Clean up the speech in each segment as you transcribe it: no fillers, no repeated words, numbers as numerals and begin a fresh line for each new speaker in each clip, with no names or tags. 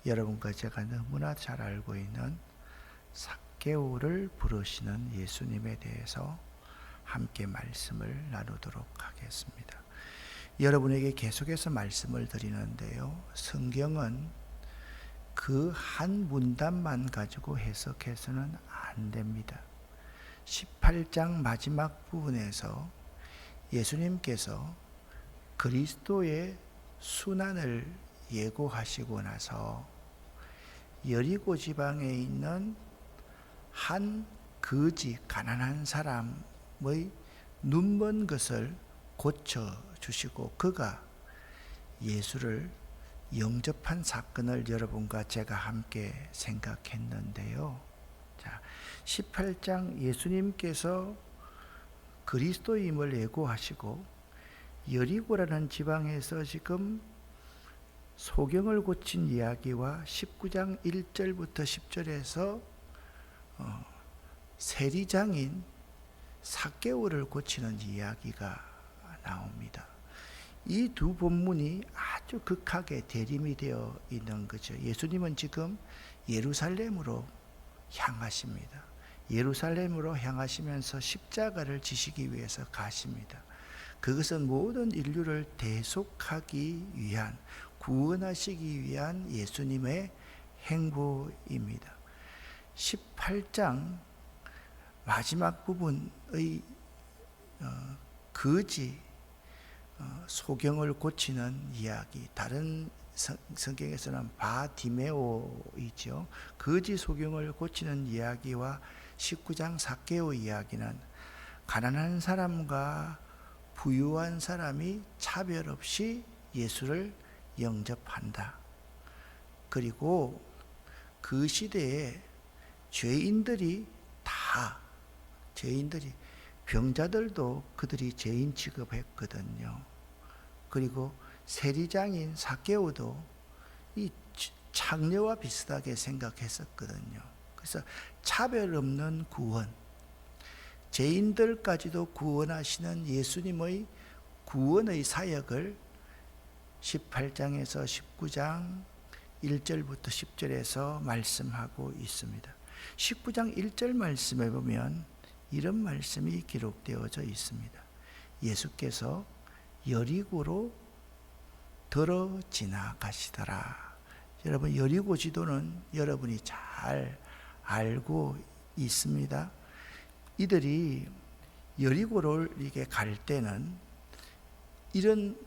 여러분과 제가 너무나 잘 알고 있는 삭개오를 부르시는 예수님에 대해서 함께 말씀을 나누도록 하겠습니다. 여러분에게 계속해서 말씀을 드리는데요, 성경은 그 한 문단만 가지고 해석해서는 안 됩니다. 18장 마지막 부분에서 예수님께서 그리스도의 순환을 예고하시고 나서 여리고 지방에 있는 한 거지 가난한 사람의 눈먼 것을 고쳐주시고 그가 예수를 영접한 사건을 여러분과 제가 함께 생각했는데요. 자, 18장 예수님께서 그리스도임을 예고하시고 여리고라는 지방에서 지금 소경을 고친 이야기와 19장 1절부터 10절에서 세리장인 삭개오를 고치는 이야기가 나옵니다. 이 두 본문이 아주 극하게 대립이 되어 있는 거죠. 예수님은 지금 예루살렘으로 향하십니다. 예루살렘으로 향하시면서 십자가를 지시기 위해서 가십니다. 그것은 모든 인류를 대속하기 위한, 구원하시기 위한 예수님의 행보입니다. 18장 마지막 부분의 거지 소경을 고치는 이야기, 다른 성경에서는 바디메오이죠. 거지 소경을 고치는 이야기와 19장 삭개오 이야기는 가난한 사람과 부유한 사람이 차별 없이 예수를 영접한다. 그리고 그 시대에 죄인들이 병자들도 그들이 죄인 취급했거든요. 그리고 세리장인 삭개오도 이 창녀와 비슷하게 생각했었거든요. 그래서 차별 없는 구원, 죄인들까지도 구원하시는 예수님의 구원의 사역을 18장에서 19장 1절부터 10절에서 말씀하고 있습니다. 19장 1절 말씀에 보면 이런 말씀이 기록되어져 있습니다. 예수께서 여리고로 들어 지나가시더라. 여러분, 여리고 지도는 여러분이 잘 알고 있습니다. 이들이 여리고를 이렇게 갈 때는 이런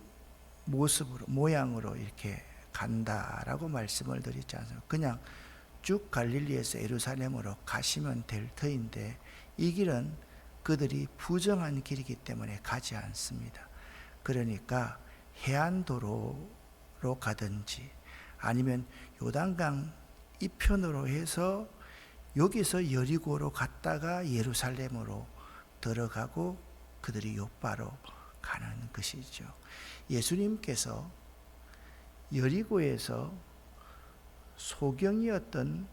모습으로, 모양으로 이렇게 간다라고 말씀을 드리지 않습니까? 그냥 쭉 갈릴리에서 예루살렘으로 가시면 될 터인데 이 길은 그들이 부정한 길이기 때문에 가지 않습니다. 그러니까 해안도로로 가든지 아니면 요단강 이편으로 해서 여기서 여리고로 갔다가 예루살렘으로 들어가고 그들이 요바로 가는 것이죠. 예수님께서 여리고에서 소경이었던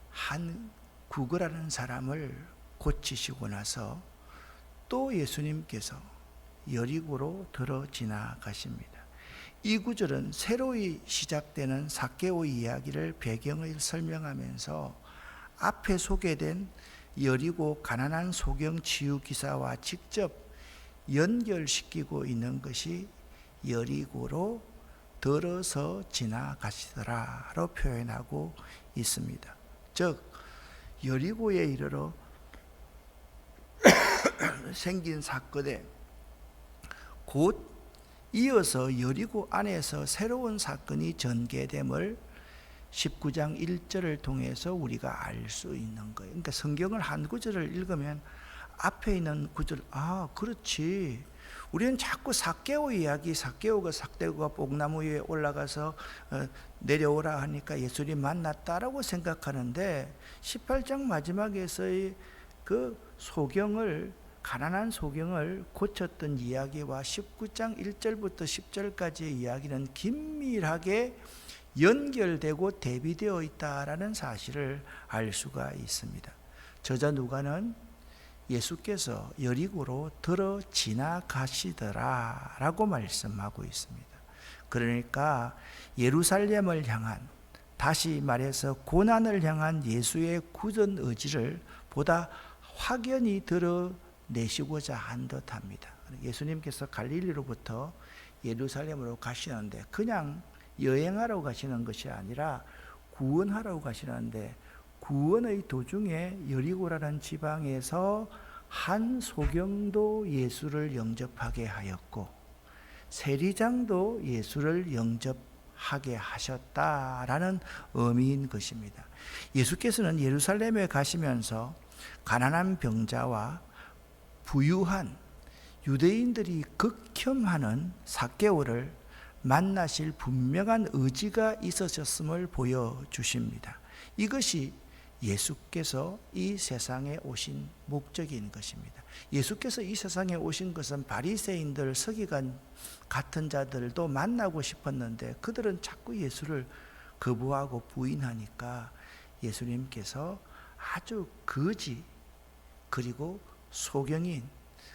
한 구거라는 사람을 고치시고 나서 또 예수님께서 여리고로 들어 지나가십니다. 이 구절은 새로이 시작되는 삭개오 이야기를 배경을 설명하면서 앞에 소개된 여리고 가난한 소경 치유 기사와 직접 연결시키고 있는 것이 여리고로 들어서 지나가시더라로 표현하고 있습니다. 즉 여리고에 이르러 생긴 사건에 곧 이어서 여리고 안에서 새로운 사건이 전개됨을 19장 1절을 통해서 우리가 알 수 있는 거예요. 그러니까 성경을 한 구절을 읽으면 앞에 있는 구절, 그렇지. 우리는 자꾸 삭개오 이야기, 삭개오가 뽕나무 위에 올라가서 내려오라 하니까 예수님 만났다라고 생각하는데 18장 마지막에서의 그 소경을, 가난한 소경을 고쳤던 이야기와 19장 1절부터 10절까지의 이야기는 긴밀하게 연결되고 대비되어 있다라는 사실을 알 수가 있습니다. 저자 누가는 예수께서 여리고로 들어 지나가시더라 라고 말씀하고 있습니다. 그러니까 예루살렘을 향한 다시 말해서 고난을 향한 예수의 굳은 의지를 보다 확연히 드러내시고자 한 듯합니다. 예수님께서 갈릴리로부터 예루살렘으로 가시는데 그냥 여행하러 가시는 것이 아니라 구원하러 가시는데, 구원의 도중에 여리고라는 지방에서 한 소경도 예수를 영접하게 하였고 세리장도 예수를 영접하게 하셨다라는 의미인 것입니다. 예수께서는 예루살렘에 가시면서 가난한 병자와 부유한 유대인들이 극혐하는 삭개오를 만나실 분명한 의지가 있으셨음을 보여주십니다. 이것이 예수께서 이 세상에 오신 목적인 것입니다. 예수께서 이 세상에 오신 것은 바리새인들, 서기관 같은 자들도 만나고 싶었는데 그들은 자꾸 예수를 거부하고 부인하니까 예수님께서 아주 거지 그리고 소경인,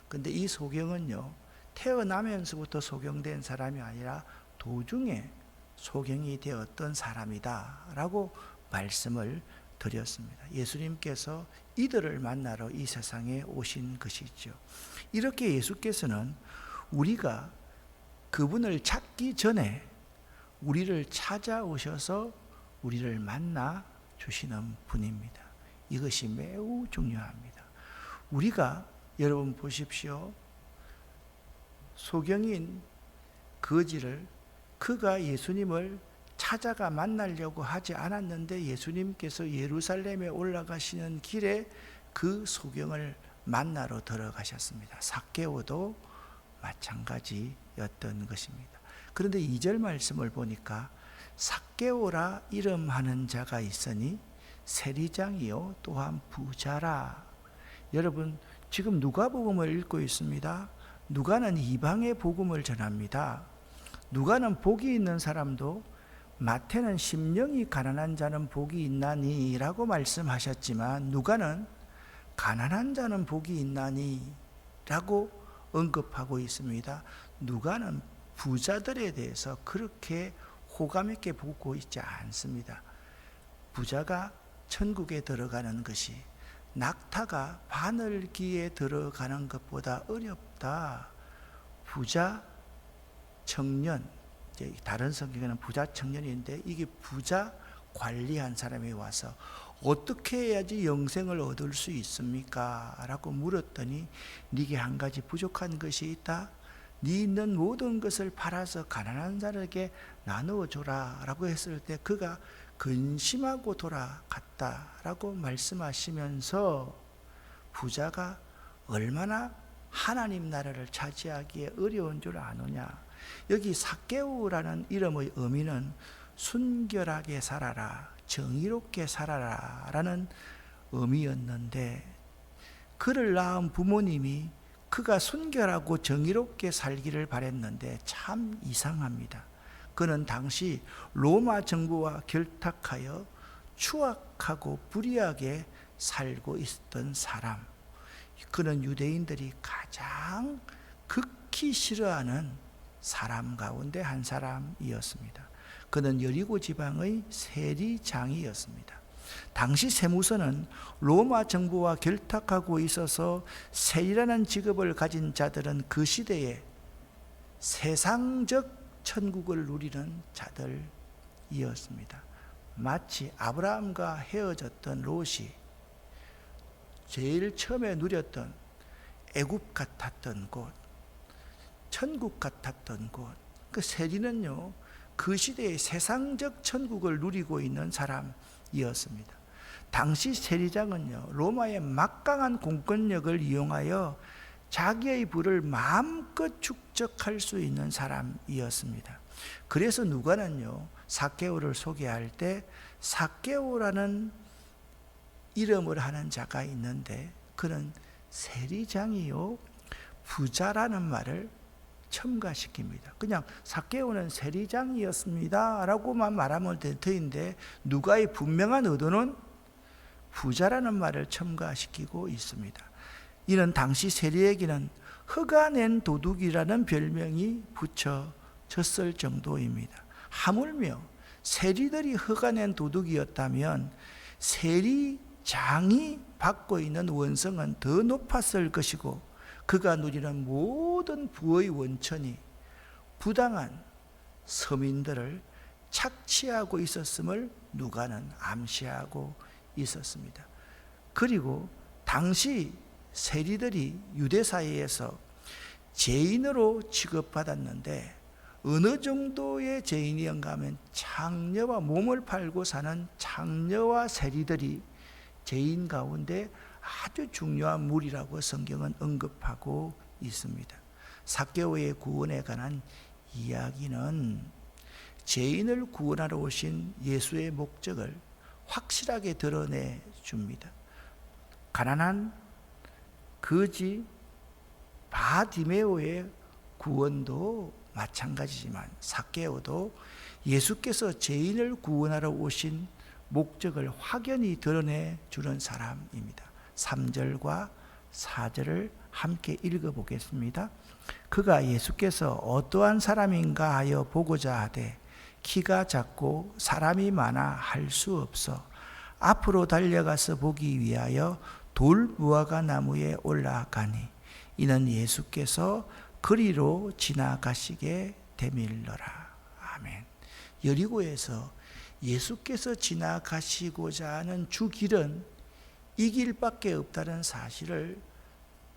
근데 이 소경은요 태어나면서부터 소경된 사람이 아니라 도중에 소경이 되었던 사람이다 라고 말씀을 드렸습니다. 예수님께서 이들을 만나러 이 세상에 오신 것이죠. 이렇게 예수께서는 우리가 그분을 찾기 전에 우리를 찾아오셔서 우리를 만나 주시는 분입니다. 이것이 매우 중요합니다. 우리가, 여러분 보십시오. 소경인 거지를 그가 예수님을 찾아가 만나려고 하지 않았는데 예수님께서 예루살렘에 올라가시는 길에 그 소경을 만나러 들어가셨습니다. 삭개오도 마찬가지였던 것입니다. 그런데 2절 말씀을 보니까 삭개오라 이름하는 자가 있으니 세리장이요 또한 부자라. 여러분 지금 누가복음을 읽고 있습니다. 누가는 이방의 복음을 전합니다. 누가는 복이 있는 사람도, 마태는 심령이 가난한 자는 복이 있나니 라고 말씀하셨지만 누가는 가난한 자는 복이 있나니 라고 언급하고 있습니다. 누가는 부자들에 대해서 그렇게 호감 있게 보고 있지 않습니다. 부자가 천국에 들어가는 것이 낙타가 바늘기에 들어가는 것보다 어렵다. 부자 청년, 다른 성경에는 부자 청년인데 이게 부자 관리한 사람이 와서 어떻게 해야지 영생을 얻을 수 있습니까? 라고 물었더니 네게 한 가지 부족한 것이 있다. 네 있는 모든 것을 팔아서 가난한 자에게 나누어 줘라 라고 했을 때 그가 근심하고 돌아갔다 라고 말씀하시면서 부자가 얼마나 하나님 나라를 차지하기에 어려운 줄 아느냐. 여기 삭개오라는 이름의 의미는 순결하게 살아라, 정의롭게 살아라 라는 의미였는데 그를 낳은 부모님이 그가 순결하고 정의롭게 살기를 바랬는데 참 이상합니다. 그는 당시 로마 정부와 결탁하여 추악하고 불의하게 살고 있었던 사람. 그는 유대인들이 가장 극히 싫어하는 사람 가운데 한 사람이었습니다. 그는 여리고 지방의 세리장이었습니다. 당시 세무서는 로마 정부와 결탁하고 있어서 세리라는 직업을 가진 자들은 그 시대에 세상적 천국을 누리는 자들이었습니다. 마치 아브라함과 헤어졌던 롯이 제일 처음에 누렸던 애굽 같았던 곳, 천국 같았던 곳, 그 세리는요 그 시대의 세상적 천국을 누리고 있는 사람이었습니다. 당시 세리장은요 로마의 막강한 공권력을 이용하여 자기의 부를 마음껏 축적할 수 있는 사람이었습니다. 그래서 누가는요 삭개오를 소개할 때 삭개오라는 이름을 하는 자가 있는데 그는 세리장이요 부자라는 말을 첨가시킵니다. 그냥 삭개오는 세리장이었습니다 라고만 말하면 될 터인데 누가의 분명한 의도는 부자라는 말을 첨가시키고 있습니다. 이는 당시 세리에게는 허가 낸 도둑이라는 별명이 붙여졌을 정도입니다. 하물며 세리들이 허가낸 도둑이었다면 세리장이 받고 있는 원성은 더 높았을 것이고 그가 누리는 모든 부의 원천이 부당한 서민들을 착취하고 있었음을 누가는 암시하고 있었습니다. 그리고 당시 세리들이 유대 사회에서 죄인으로 취급받았는데 어느 정도의 죄인이었가 하면 창녀와 몸을 팔고 사는 창녀와 세리들이 죄인 가운데 아주 중요한 무리라고 성경은 언급하고 있습니다. 삭개오의 구원에 관한 이야기는 죄인을 구원하러 오신 예수의 목적을 확실하게 드러내 줍니다. 가난한 거지 바디메오의 구원도 마찬가지지만 삭개오도 예수께서 죄인을 구원하러 오신 목적을 확연히 드러내 주는 사람입니다. 3절과 4절을 함께 읽어보겠습니다. 그가 예수께서 어떠한 사람인가 하여 보고자 하되 키가 작고 사람이 많아 할 수 없어 앞으로 달려가서 보기 위하여 돌 무화과 나무에 올라가니 이는 예수께서 그리로 지나가시게 되밀러라. 아멘. 여리고에서 예수께서 지나가시고자 하는 주길은 이 길밖에 없다는 사실을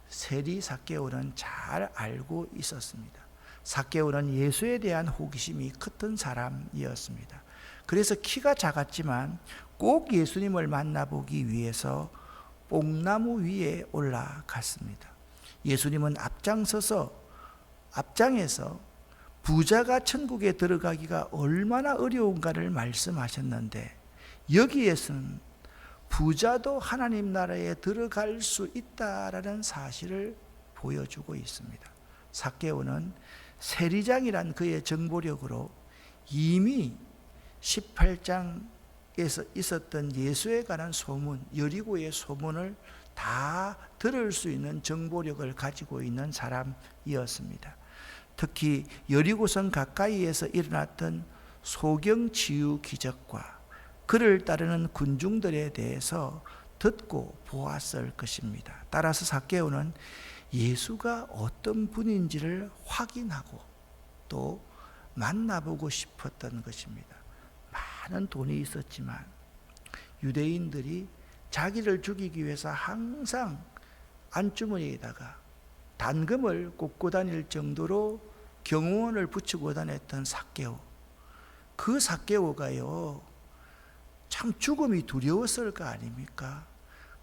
세리 삭개오는 잘 알고 있었습니다. 삭개오는 예수에 대한 호기심이 컸던 사람이었습니다. 그래서 키가 작았지만 꼭 예수님을 만나보기 위해서 뽕나무 위에 올라갔습니다. 예수님은 앞장에서 부자가 천국에 들어가기가 얼마나 어려운가를 말씀하셨는데 여기에서는 부자도 하나님 나라에 들어갈 수 있다라는 사실을 보여주고 있습니다. 삭개오는 세리장이란 그의 정보력으로 이미 18장에서 있었던 예수에 관한 소문, 여리고의 소문을 다 들을 수 있는 정보력을 가지고 있는 사람이었습니다. 특히 여리고성 가까이에서 일어났던 소경치유 기적과 그를 따르는 군중들에 대해서 듣고 보았을 것입니다. 따라서 삭개오는 예수가 어떤 분인지를 확인하고 또 만나보고 싶었던 것입니다. 많은 돈이 있었지만 유대인들이 자기를 죽이기 위해서 항상 안주머니에다가 단금을 꽂고 다닐 정도로 경호원을 붙이고 다녔던 삭개오. 그 삭개오가요, 참 죽음이 두려웠을 거 아닙니까?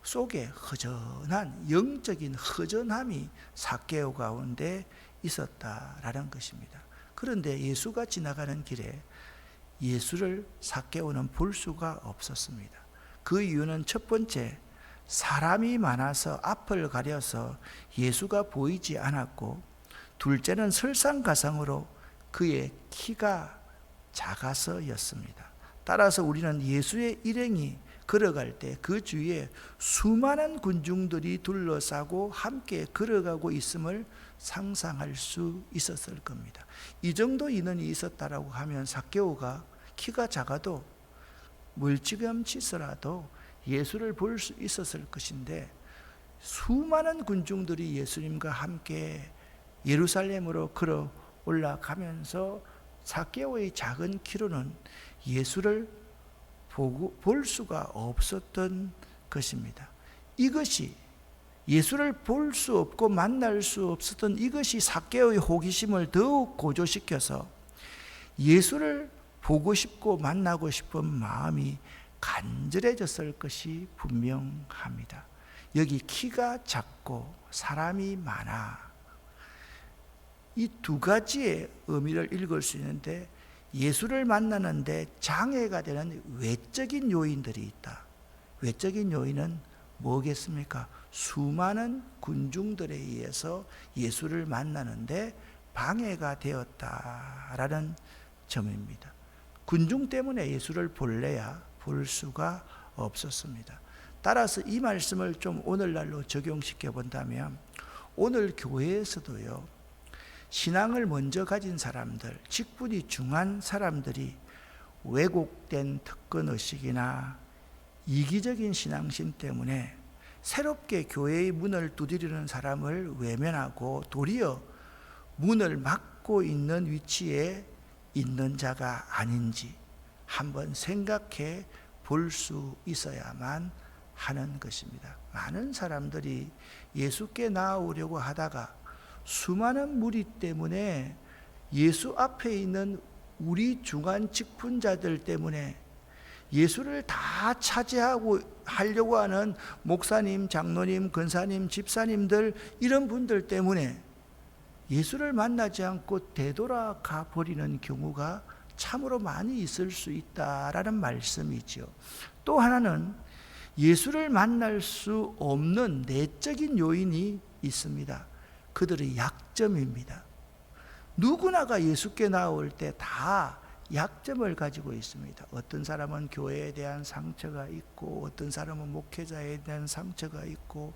속에 허전한 영적인 허전함이 삭개오 가운데 있었다라는 것입니다. 그런데 예수가 지나가는 길에 예수를 삭개오는 볼 수가 없었습니다. 그 이유는 첫 번째, 사람이 많아서 앞을 가려서 예수가 보이지 않았고, 둘째는 설상가상으로 그의 키가 작아서였습니다. 따라서 우리는 예수의 일행이 걸어갈 때 그 주위에 수많은 군중들이 둘러싸고 함께 걸어가고 있음을 상상할 수 있었을 겁니다. 이 정도 인원이 있었다라고 하면 삭개오가 키가 작아도 멀찌감치서라도 예수를 볼 수 있었을 것인데, 수많은 군중들이 예수님과 함께 예루살렘으로 걸어 올라가면서 삭개오의 작은 키로는 예수를 볼 수가 없었던 것입니다. 이것이 예수를 볼 수 없고 만날 수 없었던 이것이 삭개오의 호기심을 더욱 고조시켜서 예수를 보고 싶고 만나고 싶은 마음이 간절해졌을 것이 분명합니다. 여기 키가 작고 사람이 많아, 이 두 가지의 의미를 읽을 수 있는데, 예수를 만나는데 장애가 되는 외적인 요인들이 있다. 외적인 요인은 뭐겠습니까? 수많은 군중들에 의해서 예수를 만나는데 방해가 되었다라는 점입니다. 군중 때문에 예수를 볼래야 볼 수가 없었습니다. 따라서 이 말씀을 좀 오늘날로 적용시켜 본다면, 오늘 교회에서도요, 신앙을 먼저 가진 사람들, 직분이 중한 사람들이 왜곡된 특권의식이나 이기적인 신앙심 때문에 새롭게 교회의 문을 두드리는 사람을 외면하고 도리어 문을 막고 있는 위치에 있는 자가 아닌지 한번 생각해 볼 수 있어야만 하는 것입니다. 많은 사람들이 예수께 나아오려고 하다가 수많은 무리 때문에 예수 앞에 있는 우리 중한 직분자들 때문에 예수를 다 차지하고 하려고 하는 목사님, 장로님, 권사님, 집사님들 이런 분들 때문에 예수를 만나지 않고 되돌아가 버리는 경우가 참으로 많이 있을 수 있다라는 말씀이죠. 또 하나는 예수를 만날 수 없는 내적인 요인이 있습니다. 그들의 약점입니다. 누구나가 예수께 나올 때 다 약점을 가지고 있습니다. 어떤 사람은 교회에 대한 상처가 있고, 어떤 사람은 목회자에 대한 상처가 있고,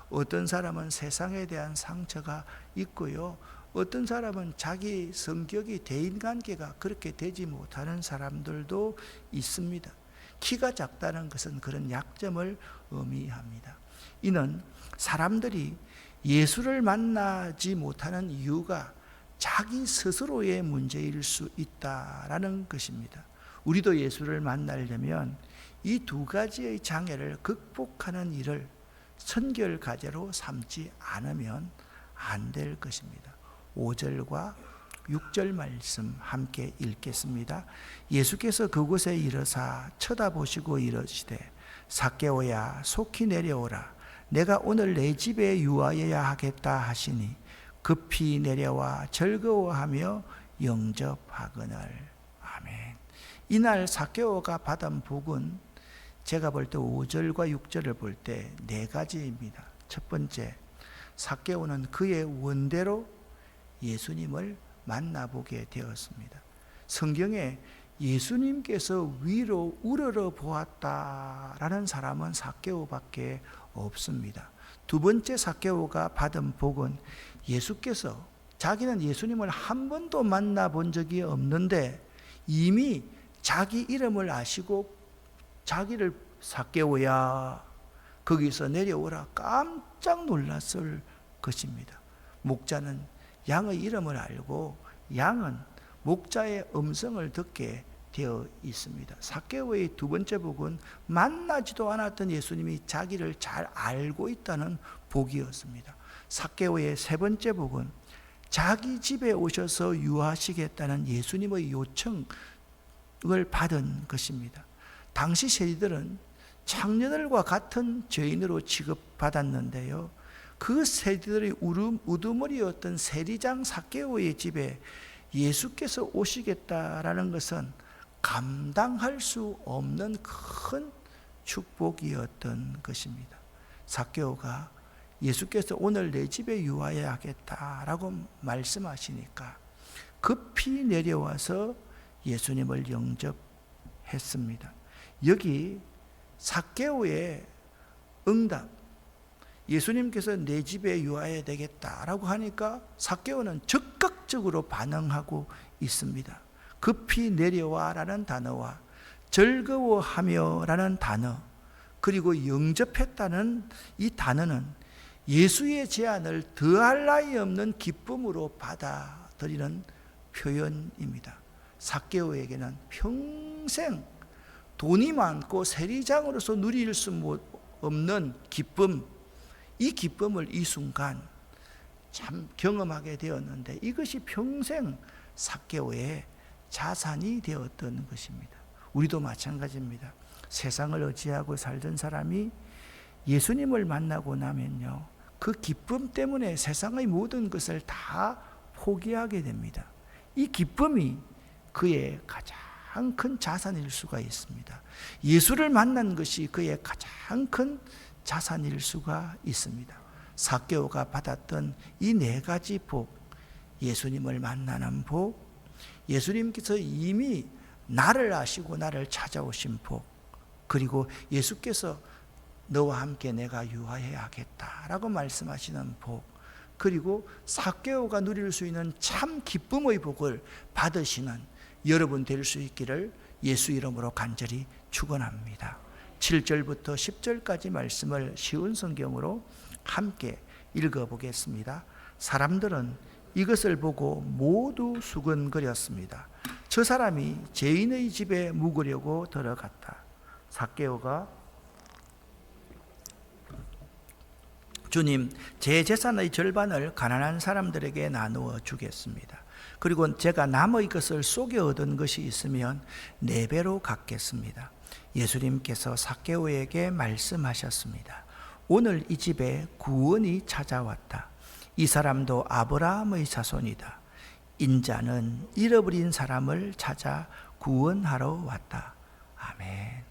어떤 사람은 세상에 대한 상처가 있고요. 어떤 사람은 자기 성격이 대인관계가 그렇게 되지 못하는 사람들도 있습니다. 키가 작다는 것은 그런 약점을 의미합니다. 이는 사람들이 예수를 만나지 못하는 이유가 자기 스스로의 문제일 수 있다라는 것입니다. 우리도 예수를 만나려면 이 두 가지의 장애를 극복하는 일을 선결 과제로 삼지 않으면 안 될 것입니다. 5절과 6절 말씀 함께 읽겠습니다. 예수께서 그곳에 이르사 쳐다보시고 이르시되 삭개오야 속히 내려오라. 내가 오늘 내 집에 유하여야 하겠다 하시니 급히 내려와 즐거워하며 영접하거늘. 아멘. 이날 삭개오가 받은 복은 제가 볼 때 5절과 6절을 볼 때 네 가지입니다. 첫 번째, 삭개오는 그의 원대로 예수님을 만나보게 되었습니다. 성경에 예수님께서 위로 우러러 보았다라는 사람은 삭개오밖에 없습니다. 두 번째 삭개오가 받은 복은 예수께서 자기는 예수님을 한 번도 만나본 적이 없는데 이미 자기 이름을 아시고 자기를 삭개오야 거기서 내려오라 깜짝 놀랐을 것입니다. 목자는 양의 이름을 알고 양은 목자의 음성을 듣게 되어 있습니다. 삭개오의 두 번째 복은 만나지도 않았던 예수님이 자기를 잘 알고 있다는 복이었습니다. 삭개오의 세 번째 복은 자기 집에 오셔서 유하시겠다는 예수님의 요청을 받은 것입니다. 당시 세리들은 창녀들과 같은 죄인으로 취급받았는데요. 그 세리들의 우두머리였던 세리장 삭개오의 집에 예수께서 오시겠다라는 것은 감당할 수 없는 큰 축복이었던 것입니다. 삭개오가 예수께서 오늘 내 집에 유하여야겠다라고 말씀하시니까 급히 내려와서 예수님을 영접했습니다. 여기 삭개오의 응답, 예수님께서 내 집에 유하여야 되겠다라고 하니까 삭개오는 적극적으로 반응하고 있습니다. 급히 내려와라는 단어와 즐거워하며라는 단어, 그리고 영접했다는 이 단어는 예수의 제안을 더할 나위 없는 기쁨으로 받아들이는 표현입니다. 삭개오에게는 평생 돈이 많고 세리장으로서 누릴 수 없는 기쁨, 이 기쁨을 이 순간 참 경험하게 되었는데 이것이 평생 삭개오의 자산이 되었던 것입니다. 우리도 마찬가지입니다. 세상을 의지하고 살던 사람이 예수님을 만나고 나면요, 그 기쁨 때문에 세상의 모든 것을 다 포기하게 됩니다. 이 기쁨이 그의 가장 큰 자산일 수가 있습니다. 예수를 만난 것이 그의 가장 큰 자산일 수가 있습니다. 삭개오가 받았던 이 네 가지 복, 예수님을 만나는 복, 예수님께서 이미 나를 아시고 나를 찾아오신 복, 그리고 예수께서 너와 함께 내가 유하여야겠다라고 말씀하시는 복, 그리고 삭개오가 누릴 수 있는 참 기쁨의 복을 받으시는 여러분 될 수 있기를 예수 이름으로 간절히 축원합니다. 7절부터 10절까지 말씀을 쉬운 성경으로 함께 읽어보겠습니다. 사람들은 이것을 보고 모두 수근거렸습니다. 저 사람이 죄인의 집에 묵으려고 들어갔다. 삭개오가 주님, 제 재산의 절반을 가난한 사람들에게 나누어 주겠습니다. 그리고 제가 남의 것을 속여 얻은 것이 있으면 4배로 갚겠습니다. 예수님께서 삭개오에게 말씀하셨습니다. 오늘 이 집에 구원이 찾아왔다. 이 사람도 아브라함의 자손이다. 인자는 잃어버린 사람을 찾아 구원하러 왔다. 아멘.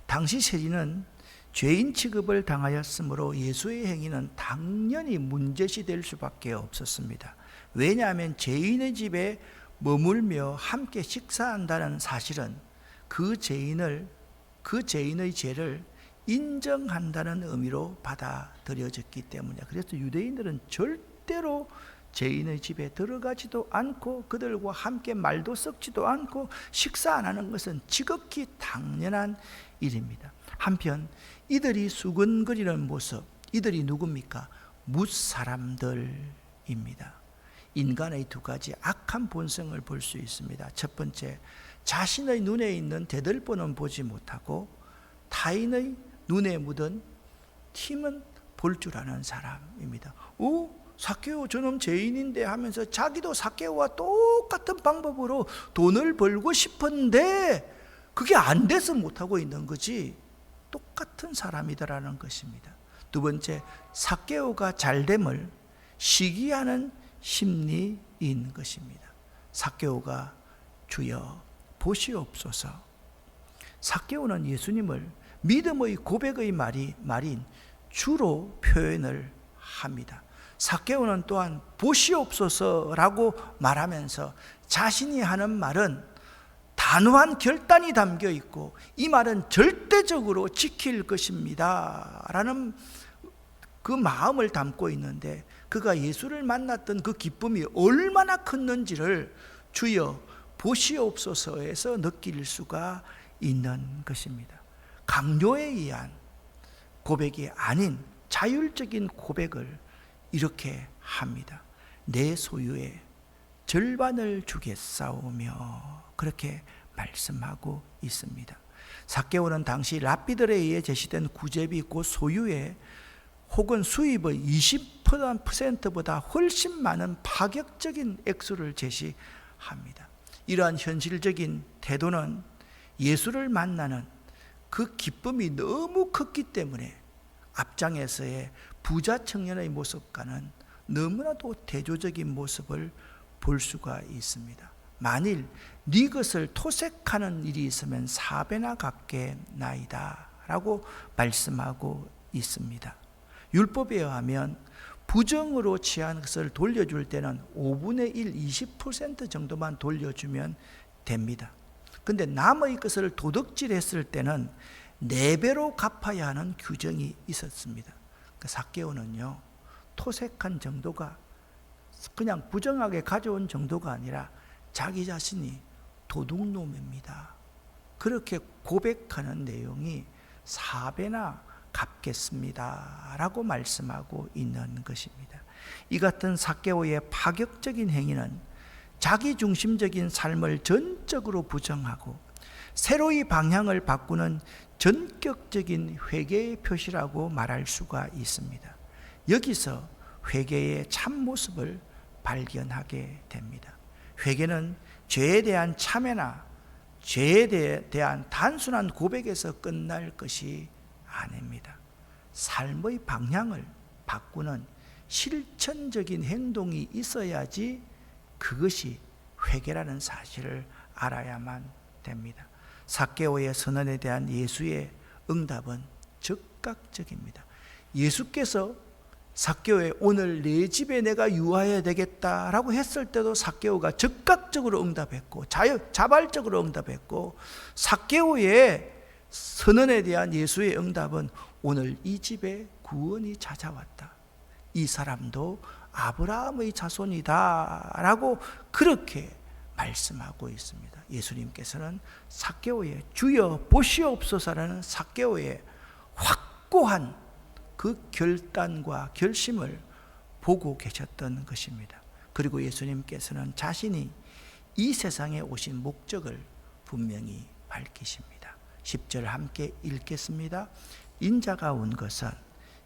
당시 세리는 죄인 취급을 당하였으므로 예수의 행위는 당연히 문제시될 수밖에 없었습니다. 왜냐하면 죄인의 집에 머물며 함께 식사한다는 사실은 그 죄인의 죄를 인정한다는 의미로 받아들여졌기 때문이다. 그래서 유대인들은 절대로 죄인의 집에 들어가지도 않고 그들과 함께 말도 섞지도 않고 식사 안 하는 것은 지극히 당연한 일입니다. 한편 이들이 수근거리는 모습, 이들이 누굽니까? 뭇사람들입니다. 인간의 2가지 악한 본성을 볼 수 있습니다. 첫 번째, 자신의 눈에 있는 대들보는 보지 못하고 타인의 눈에 묻은 팀은 볼 줄 아는 사람입니다. 삭개오 저놈 죄인인데 하면서 자기도 삭개오와 똑같은 방법으로 돈을 벌고 싶은데 그게 안 돼서 못하고 있는 거지, 똑같은 사람이다라는 것입니다. 2번째, 삭개오가 잘됨을 시기하는 심리인 것입니다. 삭개오가 주여 보시옵소서. 삭개오는 예수님을 믿음의 고백의 말인 주로 표현을 합니다. 삭개오는 또한 보시옵소서라고 말하면서 자신이 하는 말은 단호한 결단이 담겨 있고 이 말은 절대적으로 지킬 것입니다 라는 그 마음을 담고 있는데, 그가 예수를 만났던 그 기쁨이 얼마나 컸는지를 주여 보시옵소서에서 느낄 수가 있는 것입니다. 강요에 의한 고백이 아닌 자율적인 고백을 이렇게 합니다. 내 소유의 절반을 주겠사오며 그렇게 말씀하고 있습니다. 삭개오는 당시 랍비들에 의해 제시된 구제비 곧 소유의 혹은 수입의 20%보다 훨씬 많은 파격적인 액수를 제시합니다. 이러한 현실적인 태도는 예수를 만나는 그 기쁨이 너무 컸기 때문에 앞장에서의 부자 청년의 모습과는 너무나도 대조적인 모습을 볼 수가 있습니다. 만일 네 것을 토색하는 일이 있으면 4배나 갚겠나이다 라고 말씀하고 있습니다. 율법에 의하면 부정으로 취한 것을 돌려줄 때는 5분의 1, 20% 정도만 돌려주면 됩니다. 근데 남의 것을 도둑질했을 때는 4배로 갚아야 하는 규정이 있었습니다. 삭개오는요, 토색한 정도가 그냥 부정하게 가져온 정도가 아니라 자기 자신이 도둑놈입니다. 그렇게 고백하는 내용이 4배나 갚겠습니다 라고 말씀하고 있는 것입니다. 이 같은 삭개오의 파격적인 행위는 자기중심적인 삶을 전적으로 부정하고 새로이 방향을 바꾸는 전격적인 회개의 표시라고 말할 수가 있습니다. 여기서 회개의 참모습을 발견하게 됩니다. 회개는 죄에 대한 참회나 죄에 대한 단순한 고백에서 끝날 것이 아닙니다. 삶의 방향을 바꾸는 실천적인 행동이 있어야지 그것이 회개라는 사실을 알아야만 됩니다. 삭개오의 선언에 대한 예수의 응답은 즉각적입니다. 예수께서 삭개오에 오늘 내 집에 내가 유하여야 되겠다라고 했을 때도 삭개오가 즉각적으로 응답했고 자발적으로 응답했고, 삭개오의 선언에 대한 예수의 응답은 오늘 이 집에 구원이 찾아왔다. 이 사람도 아브라함의 자손이다 라고 그렇게 말씀하고 있습니다. 예수님께서는 삭개오의 주여 보시옵소서라는 삭개오의 확고한 그 결단과 결심을 보고 계셨던 것입니다. 그리고 예수님께서는 자신이 이 세상에 오신 목적을 분명히 밝히십니다. 10절 함께 읽겠습니다. 인자가 온 것은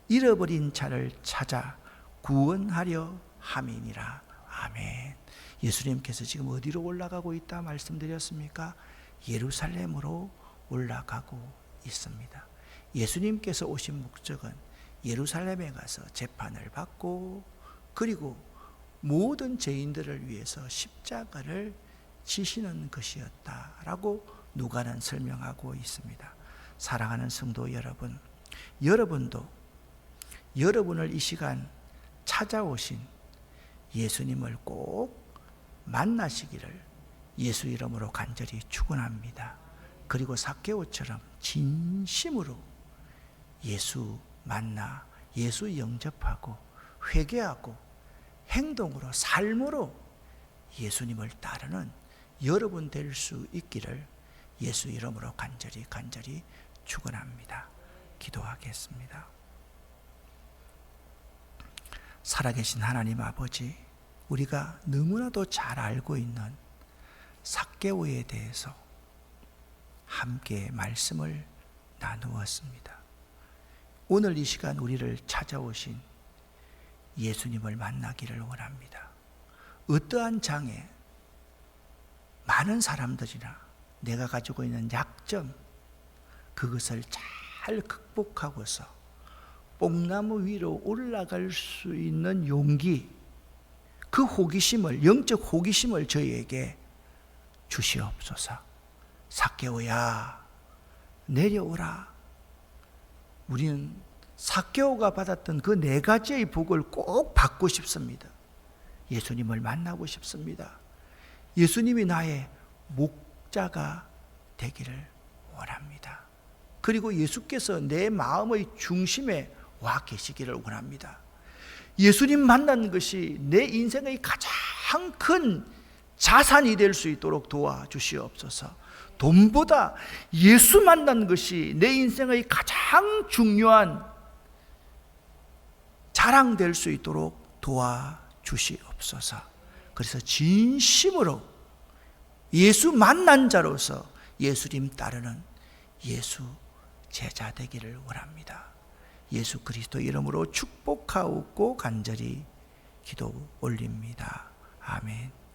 잃어버린 자를 찾아 구원하려 함이니라. 아멘. 예수님께서 지금 어디로 올라가고 있다 말씀드렸습니까? 예루살렘으로 올라가고 있습니다. 예수님께서 오신 목적은 예루살렘에 가서 재판을 받고 그리고 모든 죄인들을 위해서 십자가를 지시는 것이었다라고 누가는 설명하고 있습니다. 사랑하는 성도 여러분, 여러분도 여러분을 이 시간 찾아오신 예수님을 꼭 만나시기를 예수 이름으로 간절히 축원합니다. 그리고 삭개오처럼 진심으로 예수 만나 예수 영접하고 회개하고 행동으로 삶으로 예수님을 따르는 여러분 될 수 있기를 예수 이름으로 간절히 축원합니다. 기도하겠습니다. 살아계신 하나님 아버지, 우리가 너무나도 잘 알고 있는 삭개오에 대해서 함께 말씀을 나누었습니다. 오늘 이 시간 우리를 찾아오신 예수님을 만나기를 원합니다. 어떠한 장애, 많은 사람들이나 내가 가지고 있는 약점, 그것을 잘 극복하고서 뽕나무 위로 올라갈 수 있는 용기, 그 호기심을, 영적 호기심을 저희에게 주시옵소서. 삭개오야, 내려오라. 우리는 삭개오가 받았던 그 4가지의 복을 꼭 받고 싶습니다. 예수님을 만나고 싶습니다. 예수님이 나의 목자가 되기를 원합니다. 그리고 예수께서 내 마음의 중심에 와 계시기를 원합니다. 예수님 만난 것이 내 인생의 가장 큰 자산이 될 수 있도록 도와주시옵소서. 돈보다 예수 만난 것이 내 인생의 가장 중요한 자랑될 수 있도록 도와주시옵소서. 그래서 진심으로 예수 만난 자로서 예수님 따르는 예수 제자 되기를 원합니다. 예수 그리스도 이름으로 축복하옵고 간절히 기도 올립니다. 아멘.